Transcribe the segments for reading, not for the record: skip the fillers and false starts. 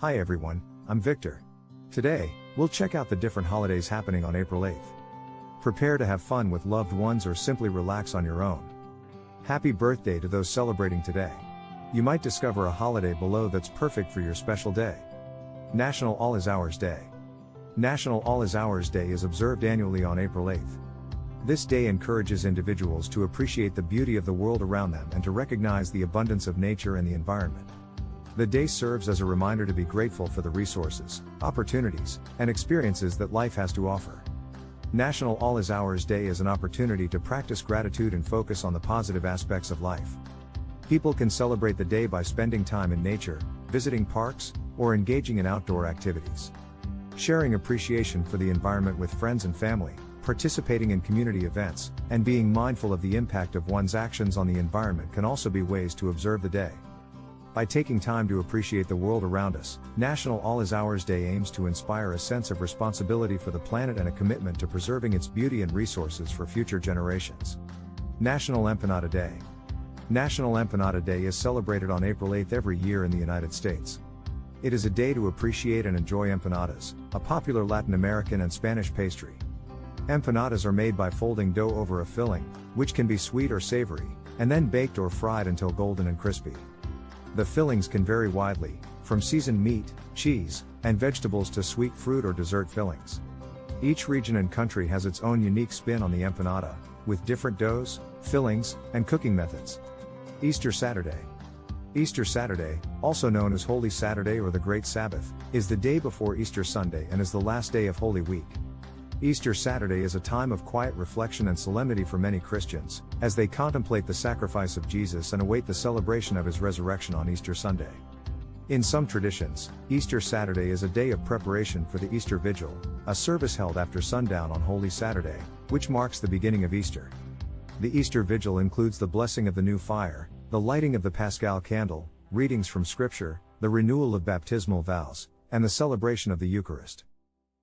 Hi everyone, I'm Victor. Today, we'll check out the different holidays happening on April 8th. Prepare to have fun with loved ones or simply relax on your own. Happy birthday to those celebrating today. You might discover a holiday below that's perfect for your special day. National All Is Ours Day. National All Is Ours Day is observed annually on April 8th. This day encourages individuals to appreciate the beauty of the world around them and to recognize the abundance of nature and the environment. The day serves as a reminder to be grateful for the resources, opportunities, and experiences that life has to offer. National All Is Ours Day is an opportunity to practice gratitude and focus on the positive aspects of life. People can celebrate the day by spending time in nature, visiting parks, or engaging in outdoor activities. Sharing appreciation for the environment with friends and family, participating in community events, and being mindful of the impact of one's actions on the environment can also be ways to observe the day. By taking time to appreciate the world around us, National All Is Ours Day aims to inspire a sense of responsibility for the planet and a commitment to preserving its beauty and resources for future generations. National Empanada Day. National Empanada Day is celebrated on April 8th every year in the United States. It is a day to appreciate and enjoy empanadas, a popular Latin American and Spanish pastry. Empanadas are made by folding dough over a filling, which can be sweet or savory, and then baked or fried until golden and crispy. The fillings can vary widely, from seasoned meat, cheese, and vegetables to sweet fruit or dessert fillings. Each region and country has its own unique spin on the empanada, with different doughs, fillings, and cooking methods. Easter Saturday. Easter Saturday, also known as Holy Saturday or the Great Sabbath, is the day before Easter Sunday and is the last day of Holy Week. Easter Saturday is a time of quiet reflection and solemnity for many Christians, as they contemplate the sacrifice of Jesus and await the celebration of his resurrection on Easter Sunday. In some traditions, Easter Saturday is a day of preparation for the Easter Vigil, a service held after sundown on Holy Saturday, which marks the beginning of Easter. The Easter Vigil includes the blessing of the new fire, the lighting of the Paschal candle, readings from Scripture, the renewal of baptismal vows, and the celebration of the Eucharist.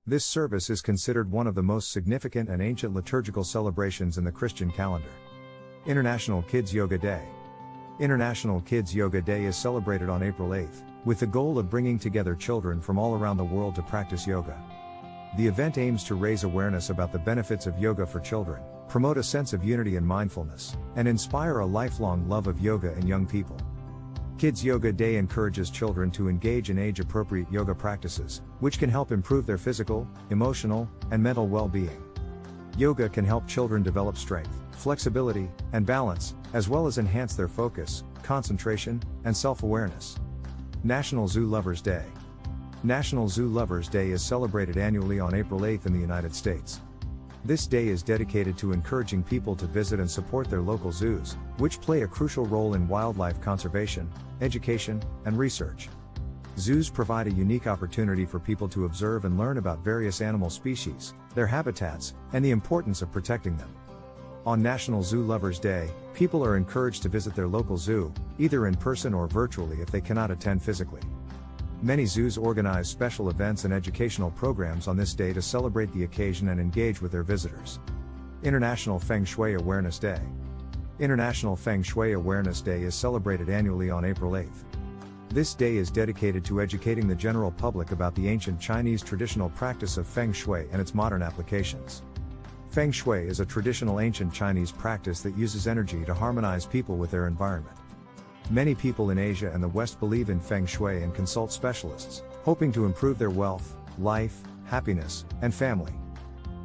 This service is considered one of the most significant and ancient liturgical celebrations in the Christian calendar. International Kids Yoga Day. International Kids Yoga Day is celebrated on April 8th, with the goal of bringing together children from all around the world to practice yoga. The event aims to raise awareness about the benefits of yoga for children, promote a sense of unity and mindfulness, and inspire a lifelong love of yoga in young people. Kids Yoga Day encourages children to engage in age-appropriate yoga practices, which can help improve their physical, emotional, and mental well-being. Yoga can help children develop strength, flexibility, and balance, as well as enhance their focus, concentration, and self-awareness. National Zoo Lovers Day. National Zoo Lovers Day is celebrated annually on April 8th in the United States. This day is dedicated to encouraging people to visit and support their local zoos, which play a crucial role in wildlife conservation, education, and research. Zoos provide a unique opportunity for people to observe and learn about various animal species, their habitats, and the importance of protecting them. On National Zoo Lovers Day, people are encouraged to visit their local zoo, either in person or virtually if they cannot attend physically. Many zoos organize special events and educational programs on this day to celebrate the occasion and engage with their visitors. International Feng Shui Awareness Day. International Feng Shui Awareness Day is celebrated annually on April 8th. This day is dedicated to educating the general public about the ancient Chinese traditional practice of Feng Shui and its modern applications. Feng Shui is a traditional ancient Chinese practice that uses energy to harmonize people with their environment. Many people in Asia and the West believe in Feng Shui and consult specialists, hoping to improve their wealth, life, happiness, and family.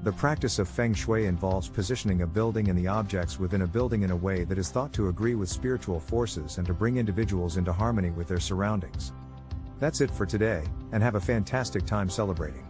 The practice of Feng Shui involves positioning a building and the objects within a building in a way that is thought to agree with spiritual forces and to bring individuals into harmony with their surroundings. That's it for today, and have a fantastic time celebrating.